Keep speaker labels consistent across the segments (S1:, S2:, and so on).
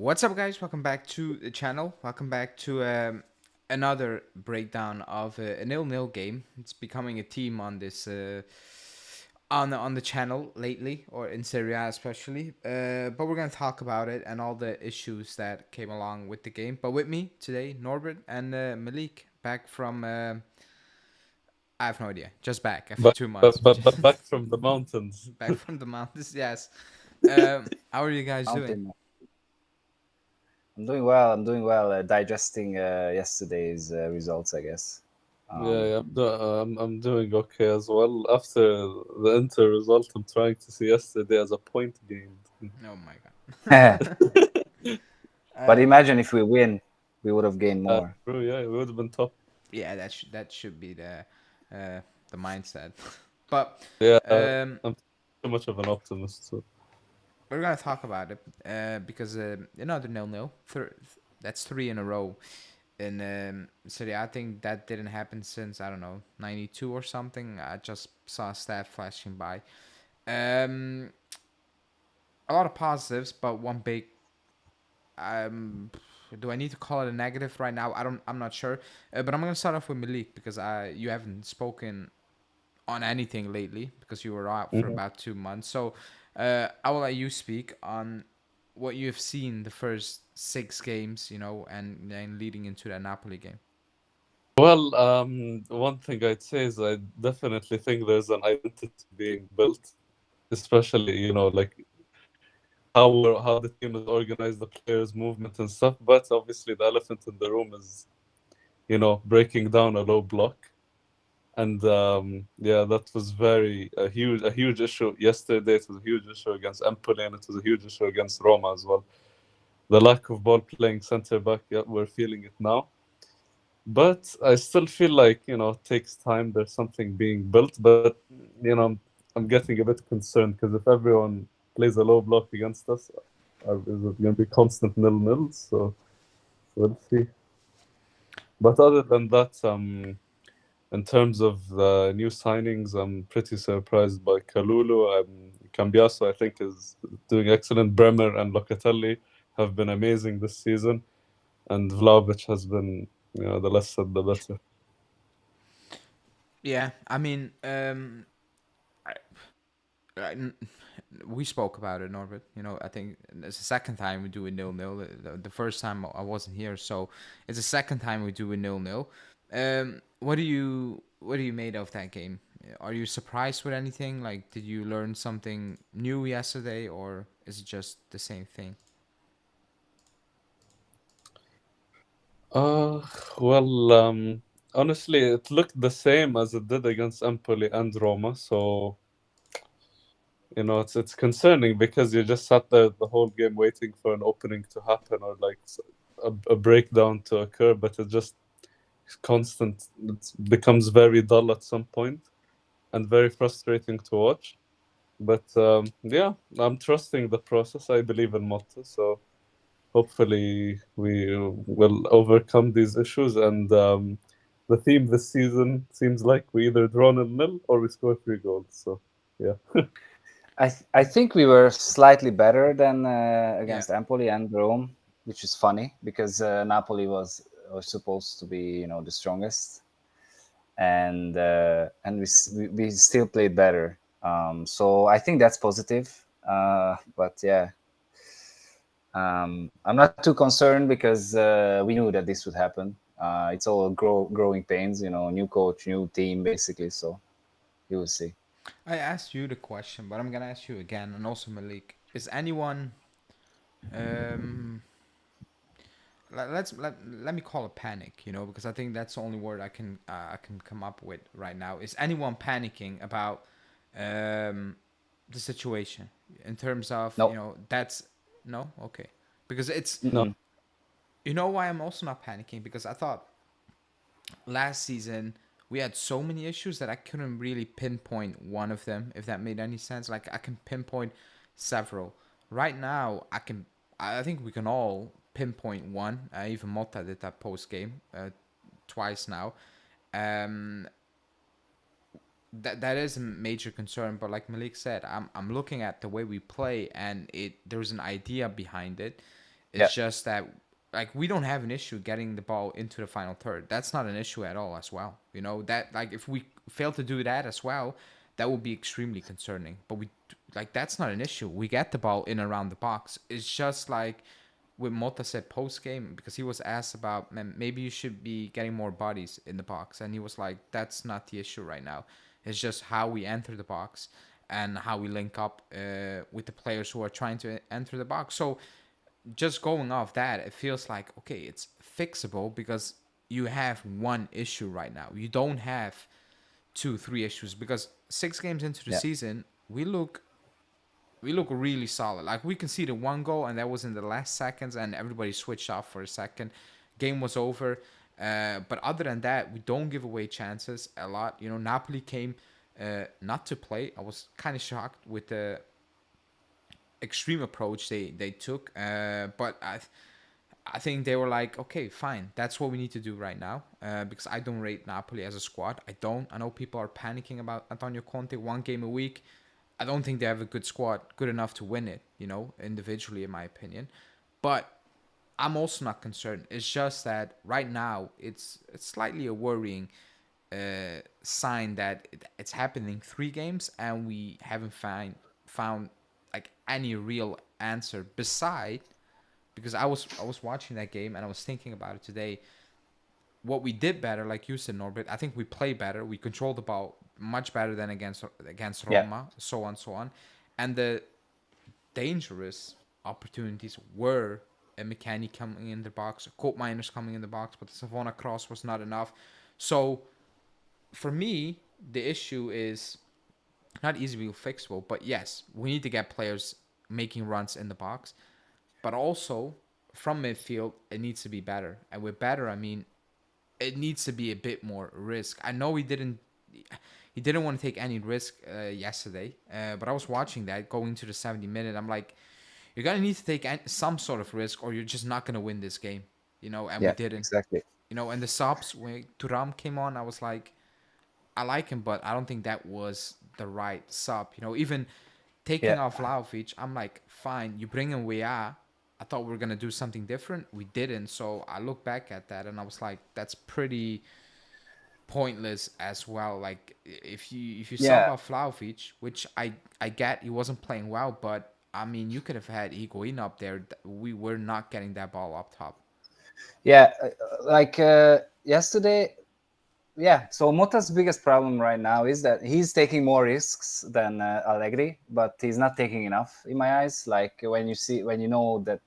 S1: What's up, guys? Welcome back to the channel. Welcome back to another breakdown of a nil-nil game. It's becoming a theme on this on the channel lately, or in Serie A especially. But we're gonna talk about it and all the issues that came along with the game. But with me today, Norbert and Malik, back from I have no idea, just back after
S2: But
S1: 2 months.
S2: but but but back from the mountains.
S1: Back from the mountains. Yes. How are you guys doing?
S3: Mountain. I'm doing well. I'm doing well. Digesting yesterday's results, I guess.
S2: Yeah,
S3: Um,
S2: yeah, I'm doing okay as well. After the Inter result, I'm trying to see yesterday as a point gained.
S1: Oh my
S3: but
S1: god.
S3: imagine if we win, we would have gained more.
S2: True, yeah, it would have been top.
S1: Yeah, that should be the mindset. But
S2: Yeah,
S1: um,
S2: I'm too much of an optimist. So.
S1: we're gonna talk about it because another nil-nil. That's three in a row in Serie A. I think that didn't happen since I don't know '92 or something. I just saw a stat flashing by. Um, a lot of positives, but one big do I need to call it a negative right now? I'm not sure. But I'm gonna start off with Malik because you haven't spoken on anything lately because you were out for
S2: Mhm.
S1: about 2 months. So I will let you speak on what you have seen the first six games, and then leading into that Napoli game.
S2: Well, one thing I'd say is I definitely think there's an identity being built, especially like how the team is organized, the players' movement and stuff. But obviously, the elephant in the room is breaking down a low block. And yeah, that was a huge issue yesterday. It was a huge issue against Empoli, and it was a huge issue against Roma as well. The lack of ball playing center back, yeah, we're feeling it now. But I still feel like it takes time. There's something being built, but I'm getting a bit concerned because if everyone plays a low block against us, is it going to be constant 0-0? So we'll see. But other than that, in terms of the new signings, I'm pretty surprised by Kalulu. Cambiaso, I think, is doing excellent. Bremer and Locatelli have been amazing this season, and Vlahovic has been, the less said, the better.
S1: Yeah, I mean, I, I, we spoke about it, Norbert. I think it's the second time we do a nil-nil. The first time I wasn't here, so it's the second time we do a nil-nil. What do you made of that game? Are you surprised with anything? Like, did you learn something new yesterday, or is it just the same thing?
S2: Uh, well, honestly, it looked the same as it did against Empoli and Roma, so it's concerning because you just sat there the whole game waiting for an opening to happen or like a breakdown to occur, but it just constant. It becomes very dull at some point and very frustrating to watch. But yeah, I'm trusting the process. I believe in Motta, so hopefully we will overcome these issues. And the theme this season seems like we either draw 0-0 or we score 3 goals. So yeah.
S3: I think we were slightly better than
S1: Yeah.
S3: against Empoli and Rome, which is funny because Napoli was supposed to be the strongest, and we still played better. So I think that's positive. But yeah, I'm not too concerned because we knew that this would happen. It's all growing pains, new coach, new team, basically. So you will see.
S1: I asked you the question, but I'm gonna ask you again, and also Malik. Is anyone um let me call it panic, because I think that's the only word I can come up with right now. Is anyone panicking about the situation in terms of
S3: No.
S1: that's no, okay, because it's
S2: No.
S3: Mm-mm.
S1: why I'm also not panicking, because I thought last season we had so many issues that I couldn't really pinpoint one of them, if that made any sense. Like, I can pinpoint several. Right now, I think we can all pinpoint one. Even Motta did that post game twice now. Um, that is a major concern. But like Malik said, I'm looking at the way we play, and there's an idea behind it. It's just that like we don't have an issue getting the ball into the final third. That's not an issue at all as well. You know, that like if we fail to do that as well, that would be extremely concerning. But we like that's not an issue. We get the ball in around the box. It's just like what Motta said post game, because he was asked about, man, maybe you should be getting more bodies in the box, and he was like, that's not the issue right now. It's just how we enter the box and how we link up with the players who are trying to enter the box. So just going off that, it feels like, okay, it's fixable because you have one issue right now. You don't have 2-3 issues, because 6 games into the season, we look really solid. Like we conceded one goal, and that was in the last seconds, and everybody switched off for a second. Game was over. But other than that, we don't give away chances a lot. You know, Napoli came not to play. I was kind of shocked with the extreme approach they took. But I think they were like, okay, fine, that's what we need to do right now. Because I don't rate Napoli as a squad. I don't. I know people are panicking about Antonio Conte, 1 game a week. I don't think they have a good squad, good enough to win it, you know, individually, in my opinion. But I'm also not concerned. It's just that right now it's slightly a worrying sign that it's happening 3 games and we haven't found like any real answer beside, because I was watching that game and I was thinking about it today. What we did better, like you said, Norbert, I think we play better. We control the ball much better than against Roma, so on. And the dangerous opportunities were a mechanic coming in the box, a Cope Miners coming in the box, but the Savona cross was not enough. So for me, the issue is not easily fixable, but yes, we need to get players making runs in the box. But also, from midfield, it needs to be better. And with better, I mean, it needs to be a bit more risk. I know he didn't want to take any risk yesterday, but I was watching that going to the 70-minute. I'm like, you're gonna need to take some sort of risk, or you're just not gonna win this game, you know. And we didn't,
S3: exactly.
S1: you know. And the subs when Thuram came on, I was like, I like him, but I don't think that was the right sub. You know, even taking off Vlahovic, I'm like, fine, you bring in Weah. I thought we were gonna do something different. We didn't. So I look back at that and I was like, that's pretty pointless as well. Like if you sub off Vlahovic, which I get he wasn't playing well, but I mean you could have had Higuain up there. We were not getting that ball up top.
S3: Yeah, like yesterday. Yeah, so Motta's biggest problem right now is that he's taking more risks than Allegri, but he's not taking enough in my eyes. Like when you know that,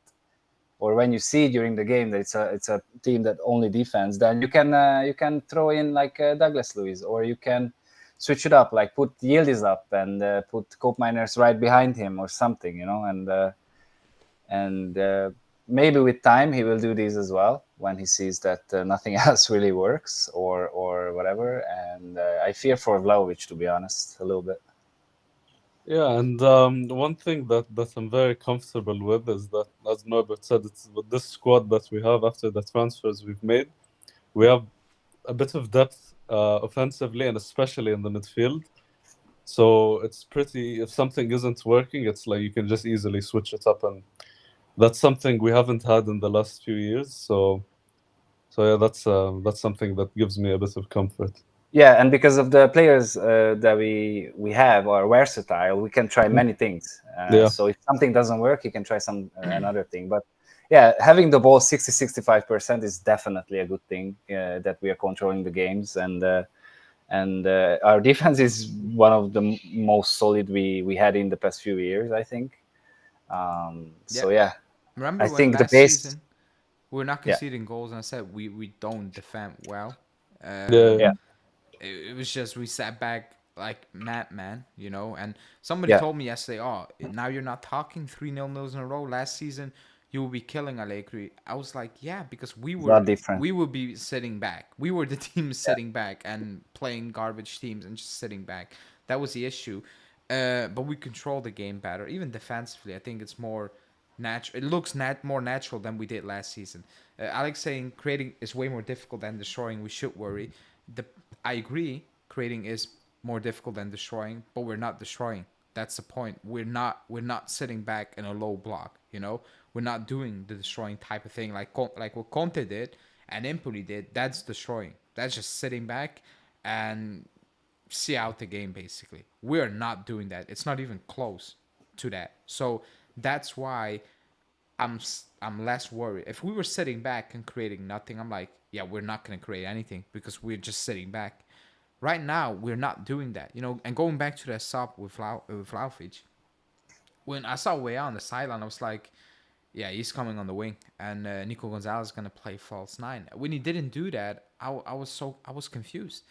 S3: or when you see during the game that it's a team that only defends, then you can throw in like Douglas Luiz, or you can switch it up, like put Yildiz up and put Cope Miners right behind him or something, you know, and maybe with time he will do these as well when he sees that nothing else really works or whatever. And I fear for Vlahovic, to be honest, a little bit.
S2: Yeah, and one thing that I'm very comfortable with is that, as Norbert said, it's with this squad that we have after the transfers we've made, we have a bit of depth offensively and especially in the midfield. So it's pretty, if something isn't working, it's like you can just easily switch it up, and that's something we haven't had in the last few years. So yeah, that's something that gives me a bit of comfort.
S3: Yeah, and because of the players that we have are versatile, we can try many things. So if something doesn't work, you can try another thing. But yeah, having the ball 60-65% is definitely a good thing, that we are controlling the games, and our defense is one of the most solid we had in the past few years, I think. So yeah,
S1: Remember
S3: I
S1: when
S3: think the
S1: last
S3: base.
S1: season we were not conceding goals, and I said we don't defend well.
S3: Yeah.
S1: It was just we sat back like madman, you know. And somebody told me yesterday, oh, now you're not talking 3-0 nils in a row. Last season you will be killing Allegri. I was like, yeah, because we would be sitting back. We were the team sitting back and playing garbage teams and just sitting back. That was the issue. But we control the game better, even defensively. I think it's more natural. It looks more natural than we did last season. Alex saying creating is way more difficult than destroying. We should worry. I agree. Creating is more difficult than destroying, but we're not destroying. That's the point. We're not sitting back in a low block. We're not doing the destroying type of thing like what Conte did and Empoli did. That's destroying. That's just sitting back and see out the game. Basically, we're not doing that. It's not even close to that. So that's why I'm less worried. If we were sitting back and creating nothing, I'm like, yeah, we're not gonna create anything because we're just sitting back. Right now, we're not doing that, And going back to that sub with Vlahovic, when I saw Weah on the sideline, I was like, yeah, he's coming on the wing, and Nico Gonzalez is gonna play false nine. When he didn't do that, I was confused.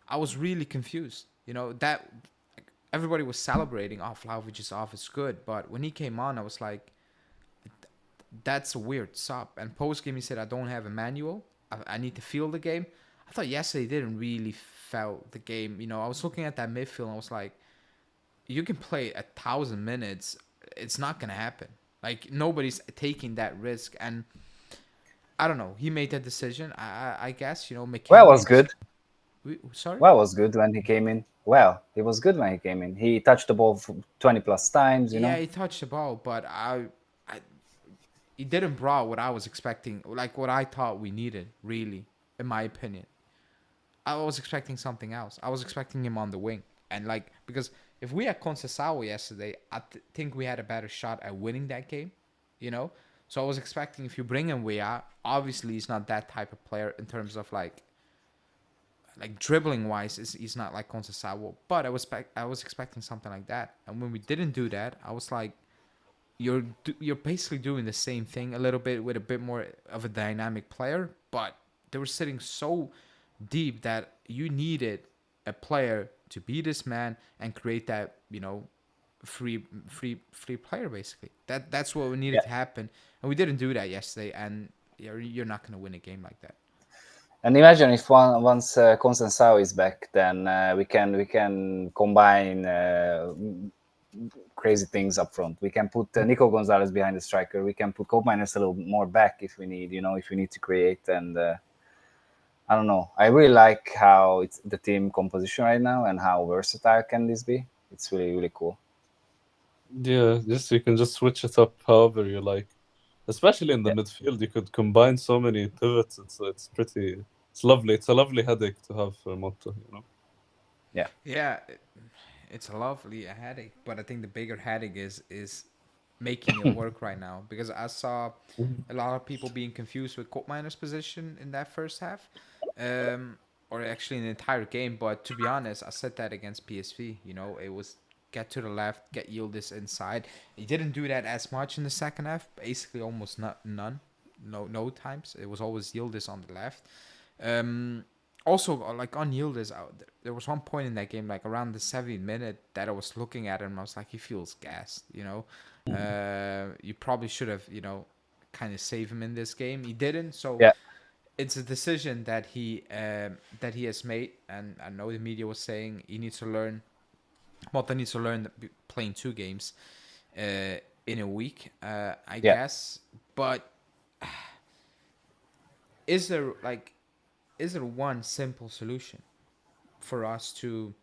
S1: I was really confused. That everybody was celebrating. Oh, Vlahovic is off. It's good, but when he came on, I was like, that's a weird sub. And post game, he said, I don't have a manual. I need to feel the game. I thought yesterday didn't really felt the game. I was looking at that midfield and I was like, you can play 1,000 minutes. It's not going to happen. Like, nobody's taking that risk. And I don't know. He made that decision. I guess,
S3: Well, was good.
S1: Sorry?
S3: Well, was good when he came in. Well, it was good when he came in. He touched the ball 20 plus times,
S1: Yeah, he touched the ball, but he didn't brought what I was expecting, like what I thought we needed, really, in my opinion. I was expecting something else. I was expecting him on the wing. And, because if we had Conceição yesterday, I think we had a better shot at winning that game, So I was expecting if you bring him Weah, obviously he's not that type of player in terms of, like dribbling-wise, he's not like Conceição. But I was expecting something like that. And when we didn't do that, I was like, you're basically doing the same thing a little bit with a bit more of a dynamic player, but they were sitting so deep that you needed a player to be this man and create that free player basically. That's what needed to happen, and we didn't do that yesterday. And you're not going to win a game like that.
S3: And imagine if once Conceição is back, then we can combine crazy things up front. We can put Nico Gonzalez behind the striker. We can put Koopmeiners a little more back if we need, if we need to create. And I don't know. I really like how it's the team composition right now and how versatile can this be. It's really, really cool.
S2: Yeah, you can just switch it up however you like. Especially in the midfield, you could combine so many pivots. It's lovely. It's a lovely headache to have for Motta,
S3: Yeah.
S1: Yeah. It's a lovely headache, but I think the bigger headache is making it work right now, because I saw a lot of people being confused with Koopmeiners' position in that first half, or actually in the entire game. But to be honest, I said that against PSV. It was get to the left, get Yildiz inside. He didn't do that as much in the second half. Basically, almost none. No times. It was always Yildiz on the left. Also, like on Yildiz, there was one point in that game, like around the 70th minute, that I was looking at him. I was like, he feels gassed, You probably should have, kind of saved him in this game. He didn't, so it's a decision that he has made. And I know the media was saying he needs to learn. Motta needs to learn playing 2 games in a week, I guess. But is there one simple solution for us to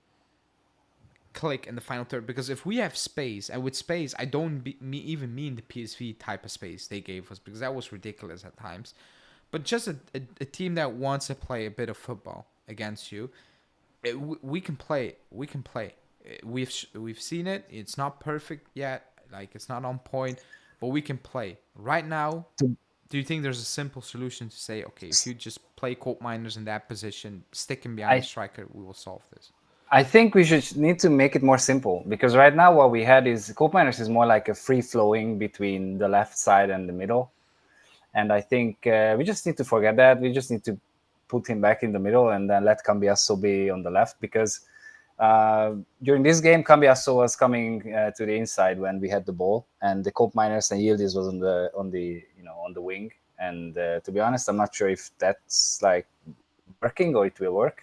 S1: click in the final third? Because if we have space, and with space, I don't even mean the PSV type of space they gave us, because that was ridiculous at times, but just a team that wants to play a bit of football against you, we can play. We can play. We've seen it. It's not perfect yet. Like, it's not on point, but we can play. Right now, do you think there's a simple solution to say, okay, if you just play Koopmeiners in that position, stick him behind the striker, we will solve this?
S3: I think we need to make it more simple, because right now what we had is Koopmeiners is more like a free-flowing between the left side and the middle. And I think we just need to forget that. We just need to put him back in the middle and then let Cambiaso be on the left, because during this game, Cambiaso was coming to the inside when we had the ball, and the Koopmeiners and Yildiz was on the wing. And to be honest, I'm not sure if that's like working or it will work.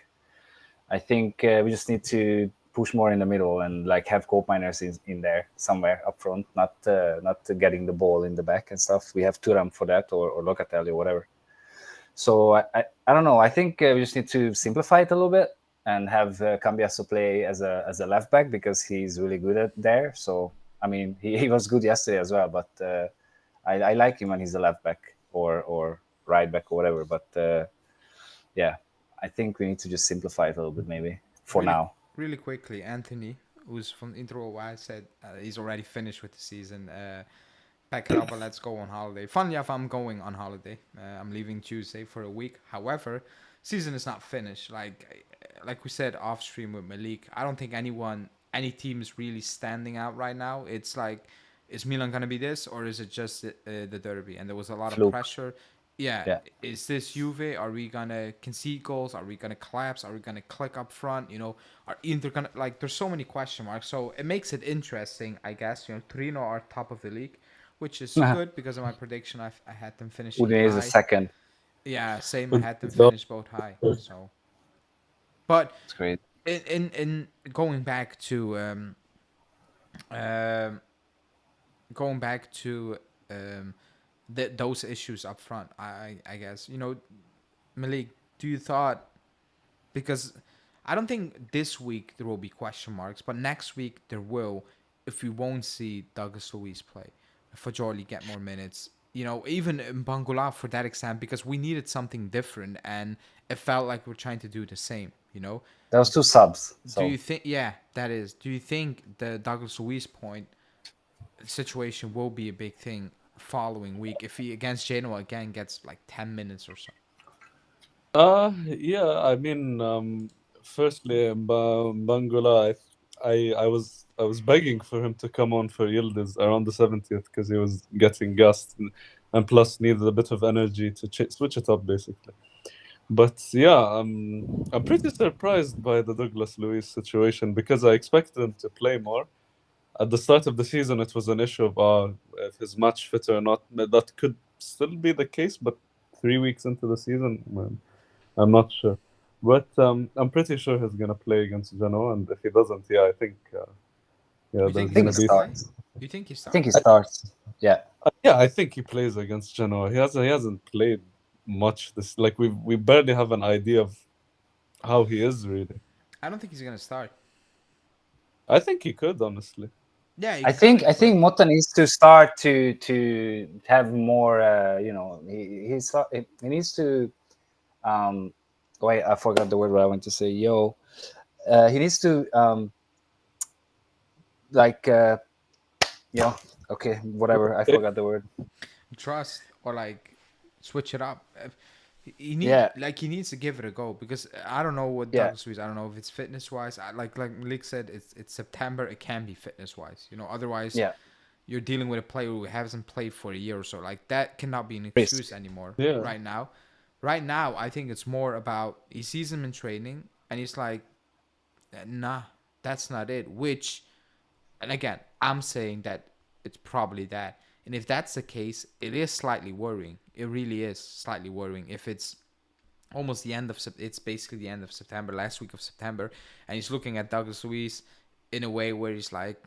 S3: I think we just need to push more in the middle and like have Koopmeiners in there somewhere up front, not getting the ball in the back and stuff. We have Thuram for that, or Locatelli or whatever. So I don't know. I think we just need to simplify it a little bit. and have Cambiaso play as a left back because he's really good at there. So I mean, he was good yesterday as well, but I like him when he's a left back or right back or whatever. But yeah, I think we need to just simplify it a little bit maybe for
S1: really,
S3: now.
S1: really quickly, Anthony, who's from Intro Y, said he's already finished with the season. Pack it up and let's go on holiday. Funnily enough, I'm going on holiday. I'm leaving Tuesday for a week. However, season is not finished. Like we said off stream with Malik, I don't think any team is really standing out right now. It's like, is Milan gonna be this or is it just the derby? And there was a lot of
S3: Fluke.
S1: pressure. Yeah.
S3: Yeah.
S1: Is this Juve? Are we gonna concede goals? Are we gonna collapse? Are we gonna click up front? You know, are Inter gonna like? There's so many question marks. So it makes it interesting, I guess. You know, Torino are top of the league, which is good because of my prediction. I had them finishing
S3: Udine is
S1: high.
S3: the second.
S1: Yeah, same. I had them finish both high. So, but
S3: It's great.
S1: in going back to going back to those issues up front, I guess, you know, Malik, do you thought, because I don't think this week there will be question marks, but next week there will, if we won't see Douglas Luiz play, Fajoli get more minutes, you know, even Bangula for that extent, because we needed something different and it felt like we're trying to do the same, you know.
S3: That was 2 subs. So
S1: Do you think, yeah, that is, do you think the Douglas Luiz point situation will be a big thing following week if he against Genoa again gets like 10 minutes or so?
S2: Yeah, I mean, firstly, Bangula, I was begging for him to come on for Yildiz around the 70th because he was getting gassed and plus needed a bit of energy to switch it up basically. But yeah, I'm pretty surprised by the Douglas Luiz situation because I expected him to play more. At the start of the season, it was an issue of if his match fit or not. That could still be the case, but 3 weeks into the season, I'm not sure. But I'm pretty sure he's gonna play against Genoa, and if he doesn't, yeah, I think
S1: You
S2: there's
S1: think
S2: gonna
S1: he's
S2: be.
S1: gonna play? You think he
S3: I
S1: starts?
S3: think he starts. Yeah.
S2: Yeah, I think he plays against Genoa. He hasn't played much. This like we barely have an idea of how he is really.
S1: I don't think he's gonna start.
S2: I think he could honestly.
S1: Yeah,
S3: I think Motta needs to start to have more. You know, he needs to. Wait, I forgot the word what I want to say. He needs to okay, whatever. I forgot the word.
S1: trust or like switch it up. He needs to give it a go because I don't know what Douglas Luiz. I don't know if it's fitness wise. Like Malik said, it's September. It can be fitness wise. You know, otherwise, you're dealing with a player who hasn't played for a year or so. Like that cannot be an excuse anymore.
S2: Yeah.
S1: Right now, I think it's more about he sees him in training and he's like, nah, that's not it. Which, and again, I'm saying that it's probably that. And if that's the case, it is slightly worrying. It really is slightly worrying. If it's almost the end of it's basically the end of September, last week of September, and he's looking at Douglas Luiz in a way where he's like,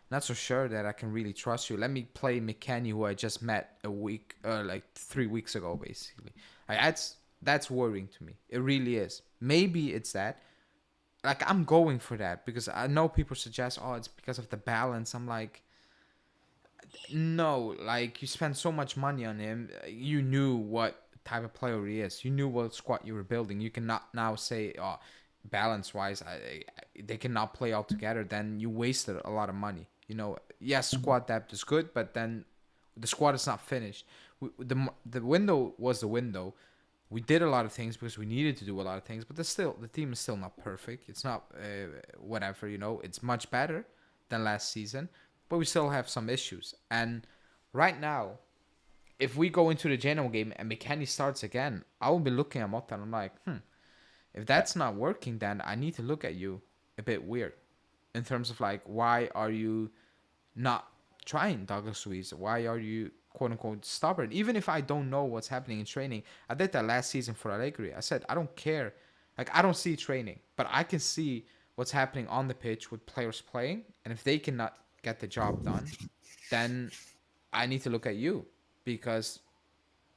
S1: not so sure that I can really trust you. Let me play McKennie, who I just met like 3 weeks ago, basically. That's worrying to me. It really is. Maybe it's that. Like I'm going for that because I know people suggest, it's because of the balance. I'm like, no, like you spent so much money on him. You knew what type of player he is. You knew what squad you were building. You cannot now say, balance wise, they cannot play all together. Then you wasted a lot of money. You know, yes, squad depth is good, but then the squad is not finished. The window was the window. We did a lot of things because we needed to do a lot of things, but the team is still not perfect. It's not whatever, you know. It's much better than last season, but we still have some issues. And right now, if we go into the Genoa game and McKennie starts again, I will be looking at Motta and I'm like, if that's not working, then I need to look at you a bit weird in terms of like, why are you not trying Douglas Luiz? Why are you quote unquote stubborn? Even if I don't know what's happening in training, I did that last season for Allegri. I said I don't care, like I don't see training, but I can see what's happening on the pitch with players playing, and if they cannot get the job done, then I need to look at you because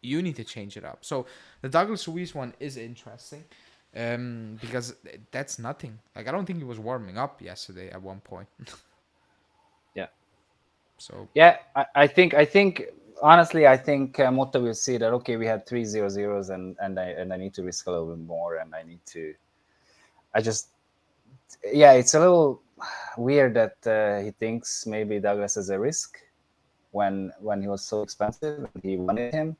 S1: you need to change it up. So the Douglas Luiz one is interesting. Because that's nothing. Like I don't think he was warming up yesterday at one point.
S3: Yeah.
S1: So
S3: Yeah, I think honestly, I think Motta will see that okay, we had 3-0-0s, and I need to risk a little bit more, and I just yeah, it's a little weird that he thinks maybe Douglas is a risk when he was so expensive and he wanted him.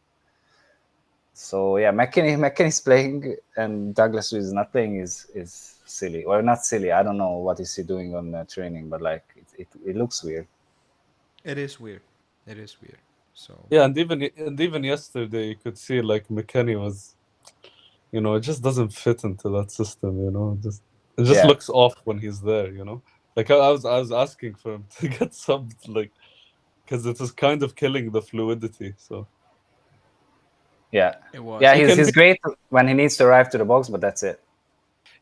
S3: So yeah, McKennie's playing and Douglas Luiz is not playing is silly, or not silly. I don't know what is he doing on training, but like it looks weird.
S1: it is weird. It is weird. So
S2: Yeah, and even yesterday, you could see like McKennie was, it just doesn't fit into that system. It just
S3: Yeah.
S2: looks off when he's there. Like I was asking for him to get subbed, like because it is kind of killing the fluidity. So
S3: Yeah.
S1: it was.
S3: Yeah,
S2: he
S3: he's
S2: can
S3: he's
S2: be,
S3: great when he needs to arrive to the box, but that's it.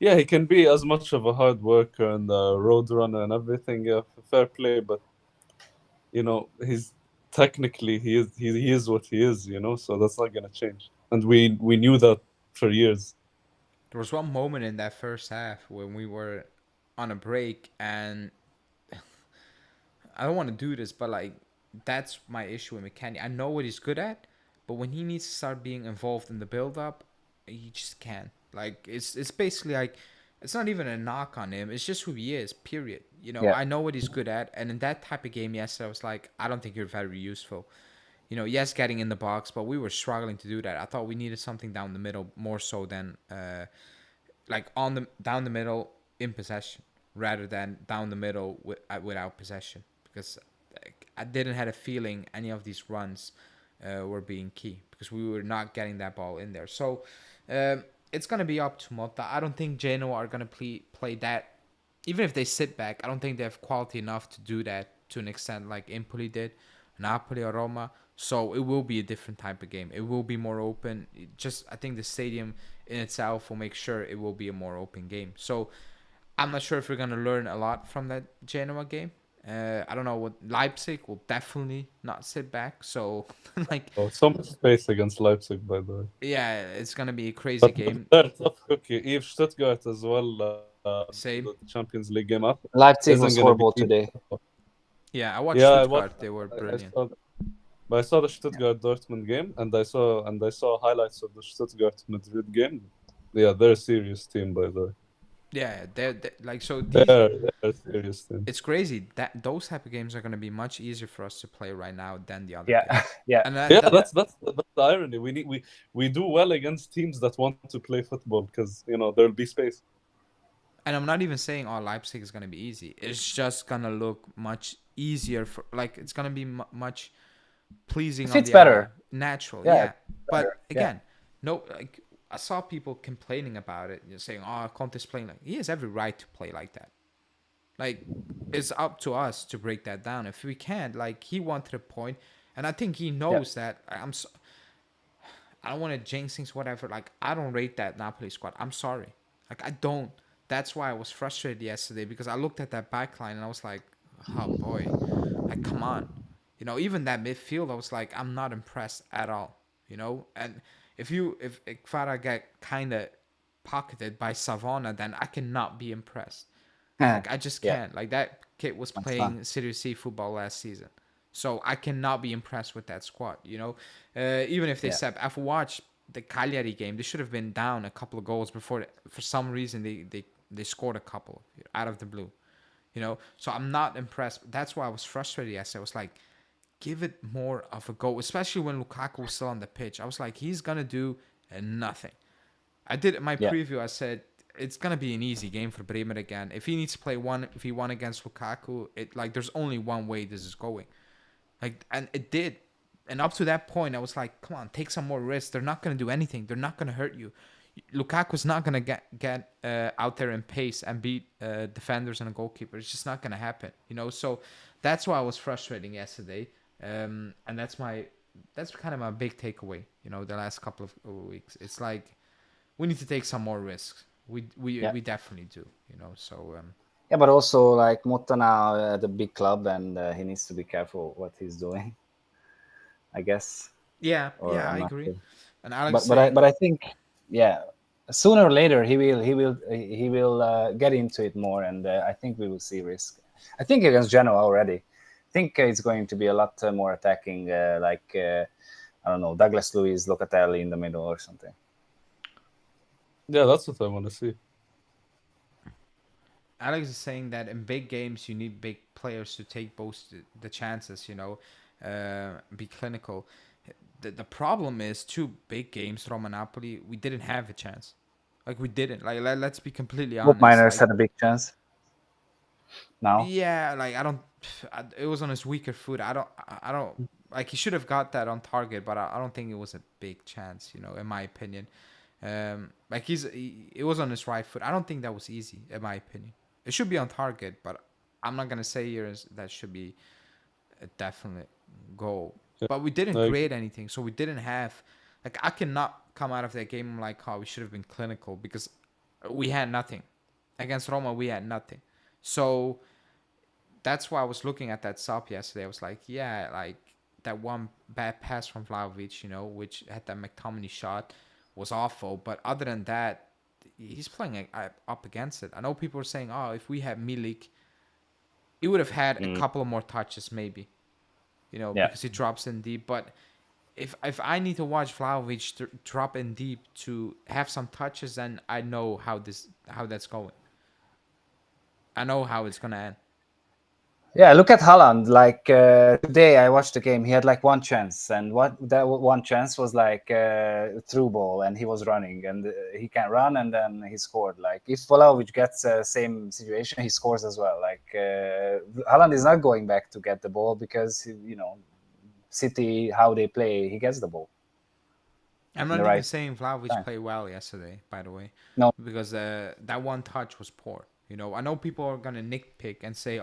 S2: yeah, he can be as much of a hard worker and a road runner and everything. Yeah, fair play, but he's technically he is what he is. So that's not gonna change, and we knew that for years.
S1: There was one moment in that first half when we were on a break, and I don't want to do this, but like that's my issue with McKennie. I know what he's good at, but when he needs to start being involved in the build up, he just can't. Like it's basically like it's not even a knock on him. It's just who he is. Period.
S3: Yeah.
S1: I know what he's good at, and in that type of game, yes, I was like, I don't think you're very useful. Yes, getting in the box, but we were struggling to do that. I thought we needed something down the middle more so than like on the down the middle in possession rather than down the middle without possession, because I didn't have a feeling any of these runs were being key because we were not getting that ball in there. So it's gonna be up to Motta. I don't think Genoa are gonna play that. Even if they sit back, I don't think they have quality enough to do that to an extent like Empoli did, Napoli or Roma. So it will be a different type of game. It will be more open. I think the stadium in itself will make sure it will be a more open game. So I'm not sure if we're gonna learn a lot from that Genoa game. I don't know what Leipzig will definitely not sit back. So like
S2: Oh, so much space against Leipzig, by the way.
S1: yeah, it's gonna be a crazy
S2: But
S1: game.
S2: they're a tough cookie. If Stuttgart as well,
S1: Same.
S2: the Champions League game up,
S3: Leipzig
S2: isn't
S3: was
S2: going to be
S3: horrible
S2: easy.
S3: today.
S1: Yeah, I watched
S2: Yeah, I watched.
S1: Stuttgart. They were
S2: I
S1: brilliant.
S2: saw, but I saw the Stuttgart Dortmund game, and I saw highlights of the Stuttgart Madrid game. Yeah, they're a serious team, by the way.
S1: Yeah, they're like so.
S2: They're a serious team.
S1: It's crazy that those type of games are gonna be much easier for us to play right now than the other
S3: Yeah.
S1: games.
S3: Yeah.
S1: And
S2: Yeah, that's the irony. We do well against teams that want to play football because there'll be space.
S1: And I'm not even saying Leipzig is gonna be easy. It's just gonna look much easier for it's gonna be much pleasing
S3: It
S1: on
S3: fits
S1: the
S3: better.
S1: eye. Natural,
S3: Yeah,
S1: yeah. But
S3: better.
S1: again, no, like I saw people complaining about it, saying, "Oh, Conte's playing like he has every right to play like that." Like it's up to us to break that down. If we can't, like he wanted a point, and I think he knows that. I don't want to jinx things, whatever. Like I don't rate that Napoli squad. I'm sorry, like I don't. That's why I was frustrated yesterday because I looked at that back line and I was like, oh boy, like come on. Even that midfield, I was like, I'm not impressed at all. And if Kvara get kind of pocketed by Savona, then I cannot be impressed. Like I just
S3: Yeah.
S1: can't. Like that kid was playing Serie C football last season, so I cannot be impressed with that squad. Even if they said I've watched the Cagliari game, they should have been down a couple of goals before. For some reason, they scored a couple out of the blue. So I'm not impressed. That's why I was frustrated yesterday. I was like, give it more of a go, especially when Lukaku was still on the pitch. I was like, he's gonna do nothing. I did in my preview. I said it's gonna be an easy game for Bremer again. If he needs to play if he won against Lukaku, there's only one way this is going. And it did. And up to that point, I was like, come on, take some more risks. They're not gonna do anything. They're not gonna hurt you. Lukaku's not gonna get out there in pace and beat defenders and a goalkeeper. It's just not gonna happen. So that's why I was frustrating yesterday. And that's kind of my big takeaway. The last couple of weeks, it's like we need to take some more risks. We definitely do. So
S3: Yeah, but also like Motta now at a big club, and he needs to be careful what he's doing, I guess.
S1: yeah,
S3: Or
S1: I
S3: I'm not
S1: agree.
S3: sure.
S1: And Alex,
S3: But I think sooner or later he will get into it more, and I think we will see risk. I think against Genoa already. I think it's going to be a lot more attacking, I don't know, Douglas Luiz, Locatelli in the middle or something.
S2: Yeah, that's what I want to see.
S1: Alex is saying that in big games you need big players to take both the chances, be clinical. The problem is 2 big games, Roma Napoli, we didn't have a chance. Like we didn't. Like let's be completely honest.
S3: Miners had a big chance. Now.
S1: Yeah, like I don't. It was on his weaker foot. I don't like he should have got that on target, but I don't think it was a big chance. In my opinion, like it was on his right foot. I don't think that was easy, in my opinion. It should be on target, but I'm not gonna say here that should be a definite goal. But we didn't create anything, so we didn't have. Like I cannot come out of that game like, we should have been clinical because we had nothing against Roma. We had nothing, so that's why I was looking at that sub yesterday. I was like, yeah, like that one bad pass from Vlahovic, which had that McTominay shot, was awful. But other than that, he's playing up against it. I know people are saying, if we had Milik, he would have had a couple of more touches, maybe, because he drops in deep. But if I need to watch Vlahovic drop in deep to have some touches, then I know how that's going. I know how it's gonna end.
S3: Yeah, look at Haaland. Like today, I watched the game. He had like one chance, and what that one chance was like through ball, and he was running, and he can run, and then he scored. Like if Vlahovic gets same situation, he scores as well. Like Haaland is not going back to get the ball because City, how they play, he gets the ball.
S1: I'm not even saying Vlahovic played well yesterday, by the way.
S3: No,
S1: because that one touch was poor. I know people are gonna nitpick and say,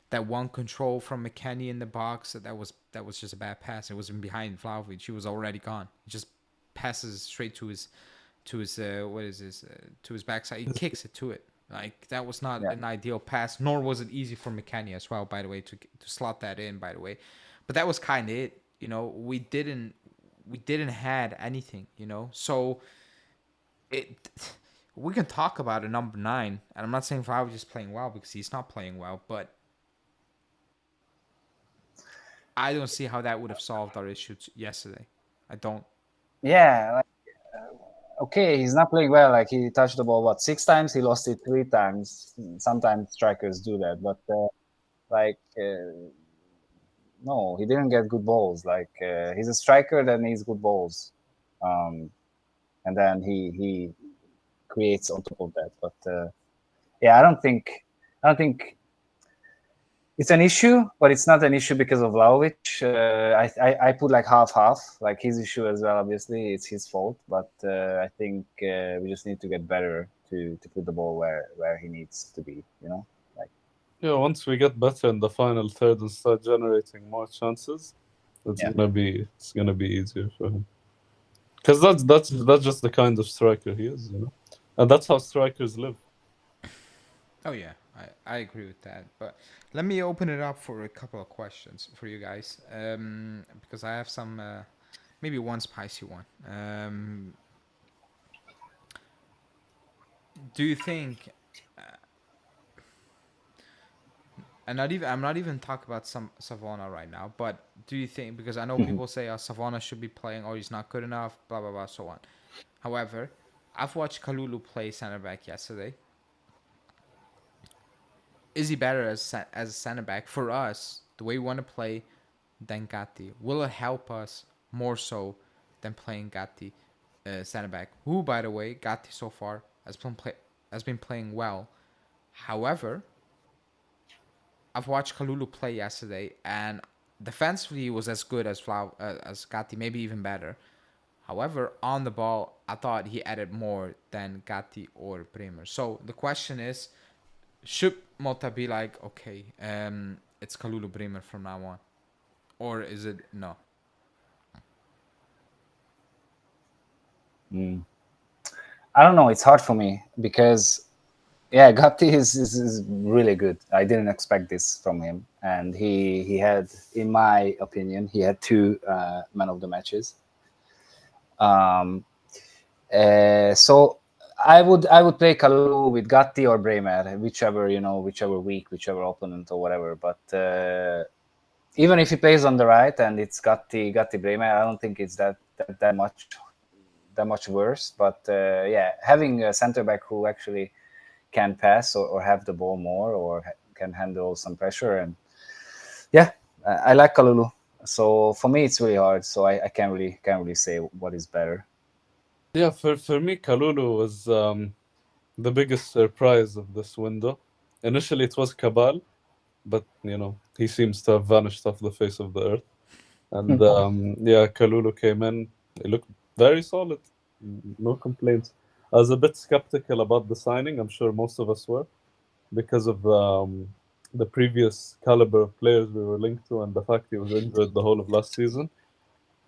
S1: that one control from McKennie in the box, that was just a bad pass. It wasn't behind Vlahovic. He was already gone. He just passes straight to his to his backside. He kicks it to it. Like that was not an ideal pass, nor was it easy for McKennie as well, by the way, to slot that in, by the way. But that was kind of it. We didn't had anything, So we can talk about a number 9, and I'm not saying Vlahovic is playing well because he's not playing well, but I don't see how that would have solved our issues yesterday. I don't.
S3: Yeah. Okay, he's not playing well. Like he touched the ball 6 times, he lost it 3 times. Sometimes strikers do that, but no, he didn't get good balls. Like he's a striker that needs good balls, and then he creates on top of that. But I don't think it's an issue, but it's not an issue because of Vlahovic. I put like half. Like his issue as well. Obviously, it's his fault, but I think we just need to get better to put the ball where he needs to be.
S2: Once we get better in the final third and start generating more chances, it's gonna be easier for him. Because that's just the kind of striker he is, and that's how strikers live.
S1: Oh yeah, I agree with that. But let me open it up for a couple of questions for you guys, because I have some, maybe one spicy one. Do you think? I'm not even talking about Savona right now, but do you think, because I know people say Savona should be playing, or he's not good enough, blah blah blah, so on. However, I've watched Kalulu play center back yesterday. Is he better as a center back for us, the way we want to play, than Gatti? Will it help us more so than playing Gatti center back? Who, by the way, Gatti so far has been playing well. However, I've watched Kalulu play yesterday, and defensively he was as good as Gatti, maybe even better. However, on the ball, I thought he added more than Gatti or Bremer. So the question is, should Motta be like, okay, it's Kalulu Bremer from now on? Or is it no?
S3: I don't know. It's hard for me because, Gatti is really good. I didn't expect this from him. And he had, in my opinion, he had 2 man of the matches. So I would play Kalulu with Gatti or Bremer, whichever week, whichever opponent or whatever. But even if he plays on the right and it's Gatti Bremer, I don't think it's that much worse. But yeah, having a center back who actually can pass or have the ball more or can handle some pressure, and yeah, I like Kalulu. So for me, it's really hard. So I can't really say what is better.
S2: Yeah, for me, Kalulu was the biggest surprise of this window. Initially, it was Cabal, but he seems to have vanished off the face of the earth. And yeah, Kalulu came in. He looked very solid. No complaints. I was a bit skeptical about the signing. I'm sure most of us were, because of the previous caliber of players we were linked to and the fact he was injured the whole of last season.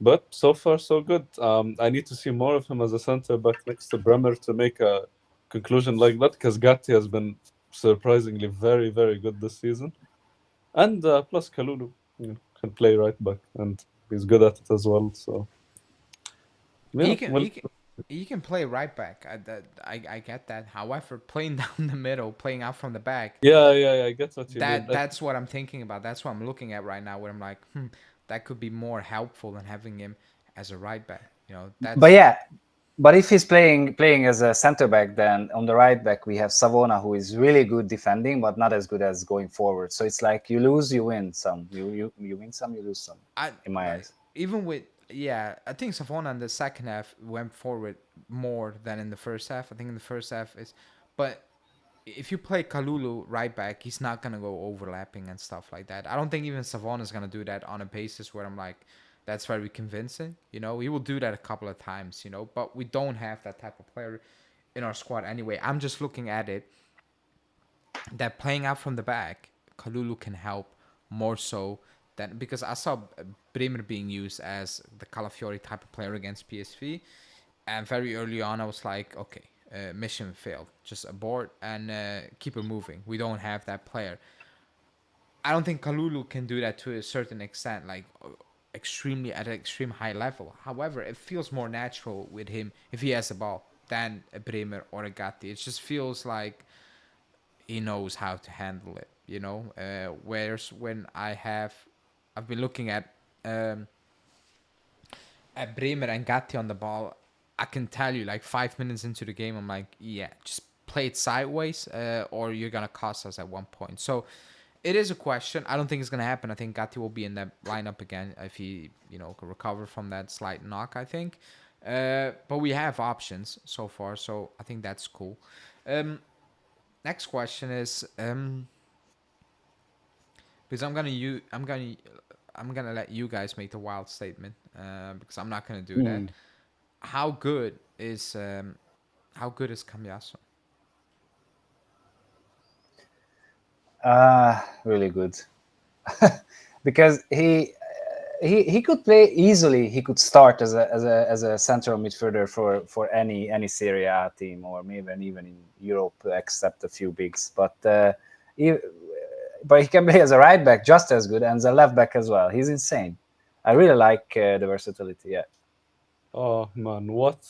S2: But so far, so good. I need to see more of him as a center back next to Bremer to make a conclusion like that, because Gatti has been surprisingly very, very good this season. And plus Kalulu can play right back, and he's good at it as well. So yeah,
S1: he can play right back. I get that. However, playing down the middle, playing out from the back.
S2: Yeah, I get what you mean.
S1: That's what I'm thinking about. That's what I'm looking at right now. Where I'm like, that could be more helpful than having him as a right back.
S3: But yeah, but if he's playing as a center back, then on the right back we have Savona, who is really good defending, but not as good as going forward. So it's like you lose, you win some. You win some, you lose some. In my eyes,
S1: even with I think Savona in the second half went forward more than in the first half. I think in the first half but if you play Kalulu right back, he's not gonna go overlapping and stuff like that. I don't think even Savona is gonna do that on a basis where I'm like, that's very convincing. He will do that a couple of times. But we don't have that type of player in our squad anyway. I'm just looking at it that playing out from the back, Kalulu can help more so than, because I saw Bremer being used as the Calafiori type of player against PSV, and very early on I was like, okay. Mission failed. Just abort and keep it moving. We don't have that player. I don't think Kalulu can do that to a certain extent, like at an extreme high level. However, it feels more natural with him if he has the ball than a Bremer or a Gatti. It just feels like he knows how to handle it. Whereas when I've been looking at Bremer and Gatti on the ball, I can tell you, like 5 minutes into the game, I'm like, yeah, just play it sideways, or you're gonna cost us at one point. So it is a question. I don't think it's gonna happen. I think Gatti will be in that lineup again if he, can recover from that slight knock, I think. But we have options so far, so I think that's cool. Next question is, because I'm gonna let you guys make the wild statement, because I'm not gonna do that. How good is Cambiaso?
S3: Really good, because he could play easily. He could start as a central midfielder for any Serie A team, or maybe even in Europe, except a few bigs. But he can play as a right back just as good, and as a left back as well. He's insane. I really like the versatility. Yeah.
S2: Oh man, what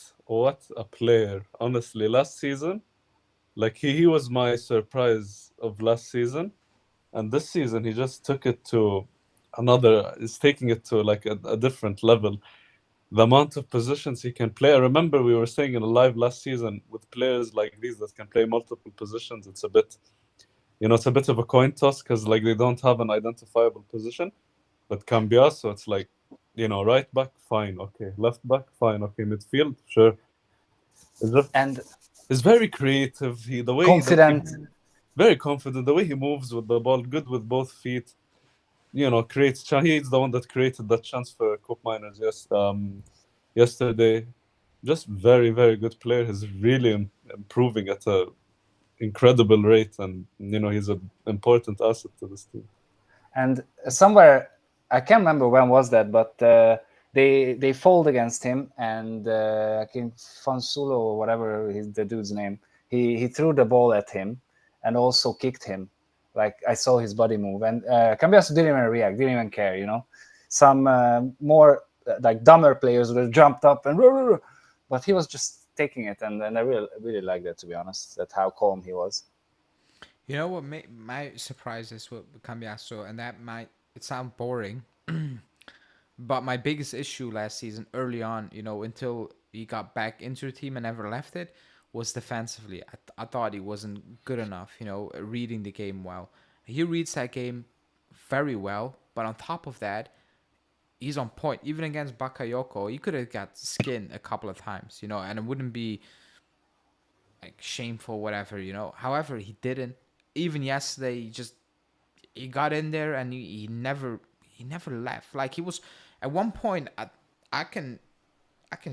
S2: a player! Honestly, last season, like he was my surprise of last season, and this season he just took it to is taking it to like a different level. The amount of positions he can play. I remember we were saying in a live last season, with players like these that can play multiple positions, it's a bit of a coin toss, because like they don't have an identifiable position. But Cambiaso, it's like, right back, fine, okay. Left back, fine, okay. Midfield, sure. It's very creative.
S3: Confident.
S2: Very confident. The way he moves with the ball, good with both feet. Creates. He's the one that created that chance for Cup Miners yesterday. Just very, very good player. He's really improving at a incredible rate, and he's an important asset to this team.
S3: And somewhere, I can't remember when was that, but they fouled against him, and I think Fansulo or whatever the dude's name, he threw the ball at him and also kicked him. Like, I saw his body move, and Cambiaso didn't even react, didn't even care. Some more like dumber players would have jumped up and, but he was just taking it, and I really like that, to be honest. That how calm he was.
S1: You know what my surprise is with Cambiaso, and that might it sound boring, but my biggest issue last season, early on, until he got back into the team and never left it, was defensively. I thought he wasn't good enough, reading the game well. He reads that game very well, but on top of that, he's on point. Even against Bakayoko, he could have got skinned a couple of times, and it wouldn't be like shameful, whatever, However, he didn't. Even yesterday, he got in there and he never left. Like he was at one point. I can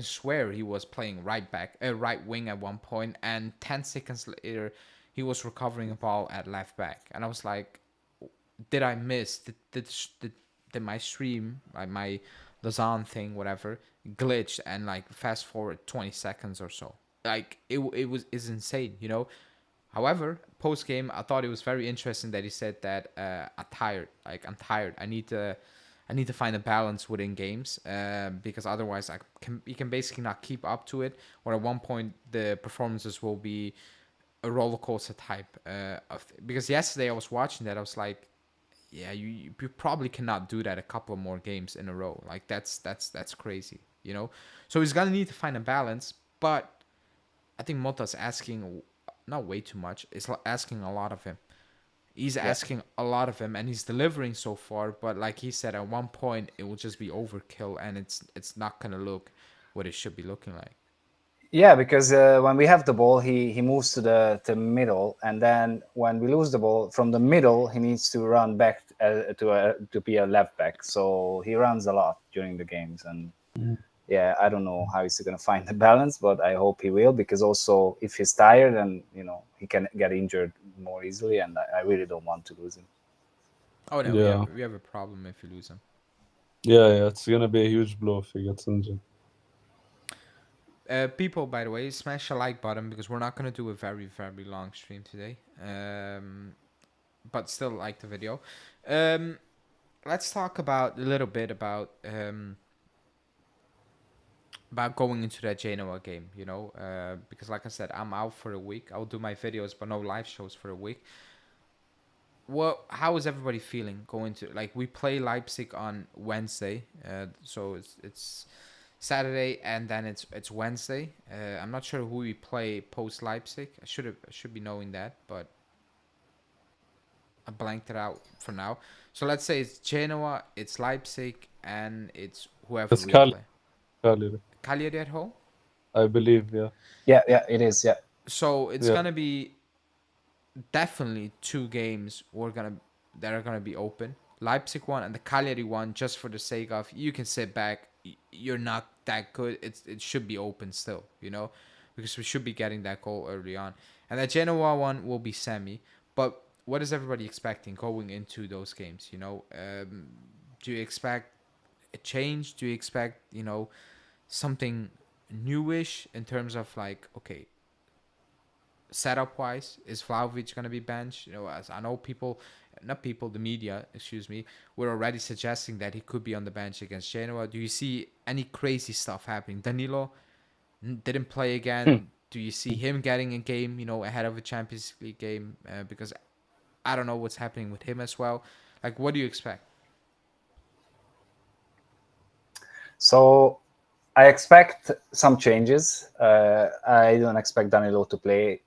S1: swear he was playing right back, right wing at one point, and 10 seconds later, he was recovering a ball at left back, and I was like, did I miss? Did my stream, like my Lazan thing, whatever, glitched and like fast forward 20 seconds or so? Like is insane, However, post game, I thought it was very interesting that he said that I'm tired. Like I'm tired. I need to find a balance within games because otherwise you can basically not keep up to it. Or at one point the performances will be a roller coaster type. Because yesterday I was watching that, I was like, yeah, you probably cannot do that a couple of more games in a row. Like that's crazy, So he's gonna need to find a balance, but I think Motta's asking not way too much. It's asking a lot of him. He's asking a lot of him, and he's delivering so far. But like he said, at one point it will just be overkill, and it's not gonna look what it should be looking like.
S3: Yeah, because when we have the ball, he moves to the middle, and then when we lose the ball from the middle, he needs to run back to be a left back. So he runs a lot during the games, and yeah, I don't know how he's going to find the balance, but I hope he will, because also if he's tired, and he can get injured more easily, and I really don't want to lose him.
S1: Oh no,
S2: Yeah.
S1: we have a problem if you lose him.
S2: Yeah, it's gonna be a huge blow if he gets injured.
S1: People, by the way, smash the like button because we're not gonna do a very, very long stream today. But still like the video. Let's talk a little bit about going into that Genoa game, because like I said, I'm out for a week. I'll do my videos, but no live shows for a week. Well, how is everybody feeling going to, like, we play Leipzig on Wednesday, so it's Saturday and then it's Wednesday. I'm not sure who we play post Leipzig. I should be knowing that, but I blanked it out for now. So let's say it's Genoa, it's Leipzig, and it's whoever
S2: It's
S1: we play. Cagliari at home?
S2: I believe, yeah.
S3: Yeah, it is, yeah.
S1: So it's gonna be definitely two games that are gonna be open. Leipzig one and the Cagliari one, just for the sake of you can sit back. You're not that good. It should be open still, because we should be getting that goal early on. And the Genoa one will be semi. But what is everybody expecting going into those games? Do you expect a change? Do you expect something newish in terms of like, okay, setup wise, is Vlahovic going to be benched? As I know the media, we're already suggesting that he could be on the bench against Genoa. Do you see any crazy stuff happening? Danilo didn't play again. Do you see him getting a game, ahead of a Champions League game? Because I don't know what's happening with him as well. Like, what do you expect?
S3: So I expect some changes. I don't expect Danilo to play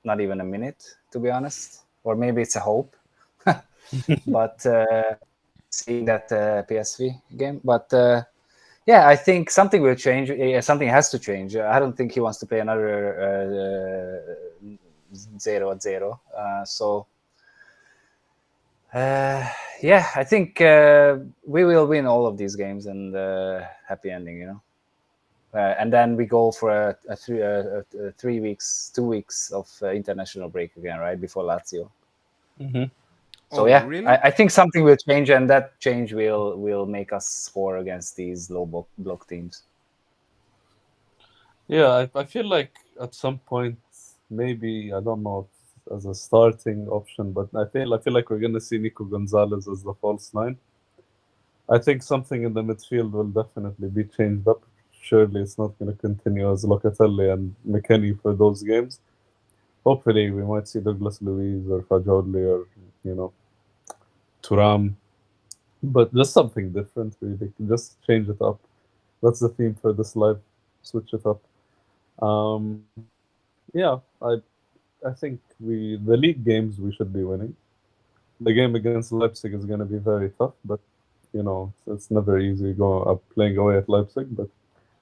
S3: not even a minute, to be honest. Or maybe it's a hope. But seeing that PSV game. But yeah, I think something will change. Something has to change. I don't think he wants to play another 0-0. So yeah, I think we will win all of these games, and happy ending, and then we go for a 2 weeks of international break again, right before Lazio.
S2: Mm-hmm.
S3: So yeah,
S1: really?
S3: I think something will change, and that change will make us score against these low block teams.
S2: Yeah, I feel like at some point, maybe, I don't know, as a starting option, but I feel like we're gonna see Nico Gonzalez as the false nine. I think something in the midfield will definitely be changed up. surely it's not going to continue as Locatelli and McKennie for those games. Hopefully, we might see Douglas Luiz or Fajoli or, Thuram. But just something different, really. Just change it up. That's the theme for this live. Switch it up. Yeah, I think the league games we should be winning. The game against Leipzig is going to be very tough, but it's never easy playing away at Leipzig. But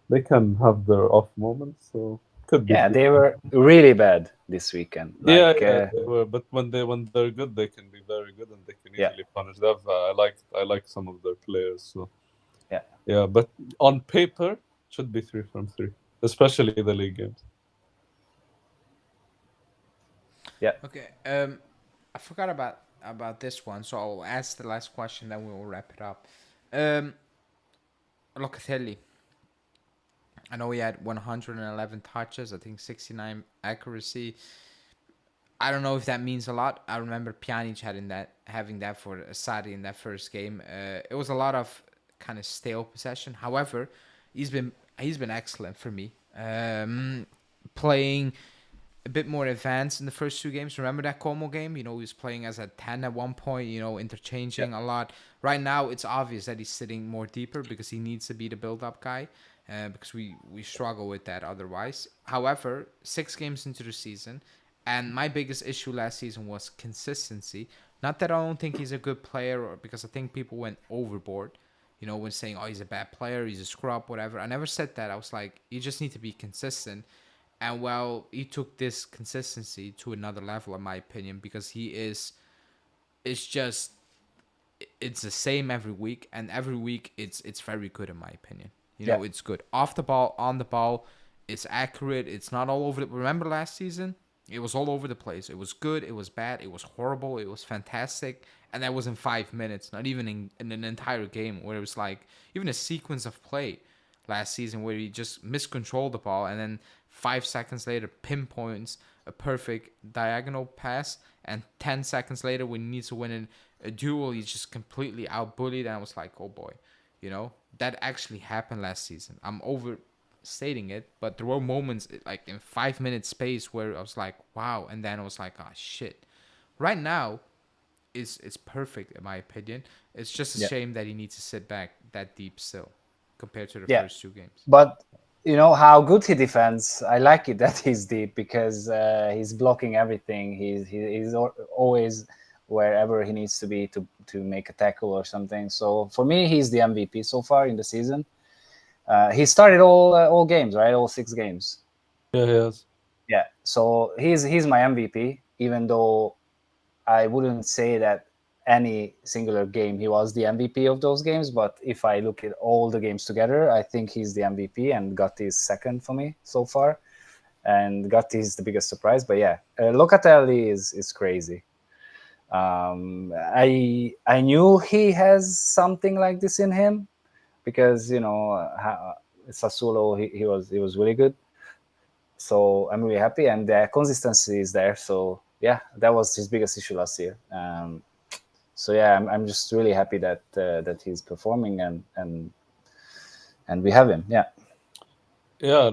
S2: they can have their off moments, so could be.
S3: Yeah, they were really bad this weekend.
S2: They were. But when they're good, they can be very good, and they can easily punish. I like some of their players. So yeah. But on paper, should be 3 from 3, especially the league games.
S3: Yeah.
S1: Okay. I forgot about this one, so I'll ask the last question, then we will wrap it up. Locatelli. I know he had 111 touches, I think 69 accuracy. I don't know if that means a lot. I remember Pjanic having that for Sarri in that first game. It was a lot of kind of stale possession. However, he's been excellent for me. Playing a bit more advanced in the first 2 games. Remember that Como game? He was playing as a 10 at one point, interchanging a lot. Right now, it's obvious that he's sitting more deeper because he needs to be the build-up guy. Because we struggle with that otherwise. However, 6 games into the season, and my biggest issue last season was consistency. Not that I don't think he's a good player, or because I think people went overboard, when saying, oh, he's a bad player, he's a scrub, whatever. I never said that. I was like, you just need to be consistent. And well, he took this consistency to another level, in my opinion, because it's the same every week, and every week it's very good, in my opinion. It's good. Off the ball, on the ball, it's accurate. It's not all over. Remember last season? It was all over the place. It was good. It was bad. It was horrible. It was fantastic. And that was in 5 minutes, not even in an entire game, where it was like even a sequence of play last season where he just miscontrolled the ball and then 5 seconds later pinpoints a perfect diagonal pass, and 10 seconds later when he needs to win a duel, he's just completely outbullied. And I was like, oh boy, that actually happened last season. I'm overstating it, but there were moments like in 5 minute space where I was like, wow, and then I was like, oh shit. Right now, it's perfect in my opinion. It's just a shame that he needs to sit back that deep still compared to the first 2 games.
S3: But how good he defends. I like it that he's deep because he's blocking everything. He's always wherever he needs to be to make a tackle or something. So for me, he's the MVP so far in the season. He started all games, right? All 6 games.
S2: Yeah, he has.
S3: Yeah, so he's my MVP, even though I wouldn't say that any singular game he was the MVP of those games. But if I look at all the games together, I think he's the MVP, and Gotti is second for me so far. And Gotti is the biggest surprise. But yeah, Locatelli is crazy. I knew he has something like this in him because Sassuolo he was really good. So I'm really happy, and the consistency is there. So yeah, that was his biggest issue last year. So yeah, I'm just really happy that he's performing and we have him. Yeah.
S2: Yeah,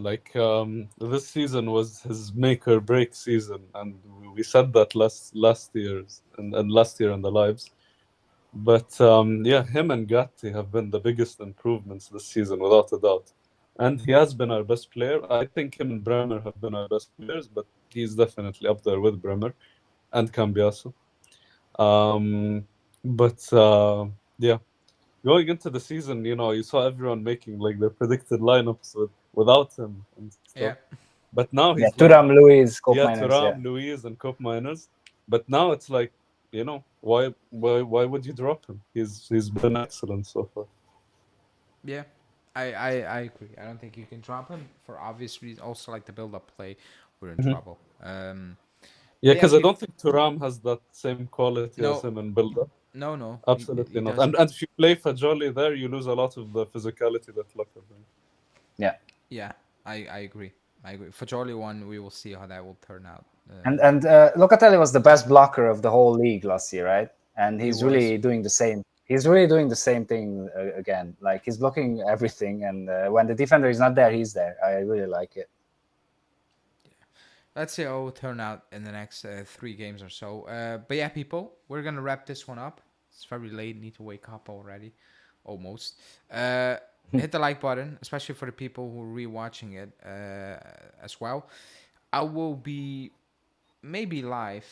S2: this season was his make or break season, and we said that last year and last year in the lives. But him and Gatti have been the biggest improvements this season, without a doubt. And he has been our best player. I think him and Bremer have been our best players, but he's definitely up there with Bremer and Cambiaso. Going into the season, you saw everyone making their predicted lineups without him and stuff.
S1: Yeah.
S2: But now he's
S3: Thuram, Luiz, Koopmeiners.
S2: Thuram, Luiz, and Koopmeiners. But now it's why would you drop him? He's been excellent so far.
S1: Yeah, I agree. I don't think you can drop him for obvious reasons. Also, the build-up play, we're in trouble.
S2: Because I don't think Thuram has that same quality as him in build-up.
S1: No.
S2: Absolutely not. And if you play Fajoli there, you lose a lot of the physicality that Locke brings.
S3: Yeah.
S1: Yeah, I agree. Fajoli one, we will see how that will turn out.
S3: And Locatelli was the best blocker of the whole league last year, right? And he's really doing the same. he's really doing the same thing again. Like he's blocking everything, and when the defender is not there, he's there. I really like it.
S1: Let's see how it will turn out in the next 3 games or so. But yeah, people, we're gonna wrap this one up. It's very late. Need to wake up already, almost. Hit the like button, especially for the people who are rewatching it as well. I will be maybe live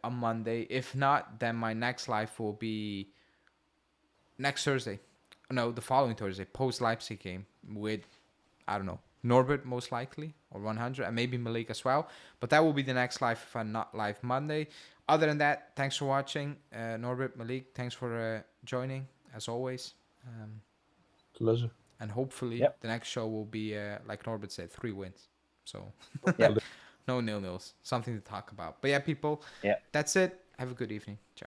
S1: on Monday. If not, then my next live will be next Thursday. No, the following Thursday, post Leipzig game with, I don't know, Norbert most likely, or 100, and maybe Malik as well. But that will be the next live if I'm not live Monday. Other than that, thanks for watching. Norbert, Malik, thanks for joining, as always.
S2: Pleasure.
S1: And hopefully the next show will be, like Norbert said, 3 wins. So
S3: Yeah.
S1: no nil-nils. Something to talk about. But yeah, people, that's it. Have a good evening. Ciao.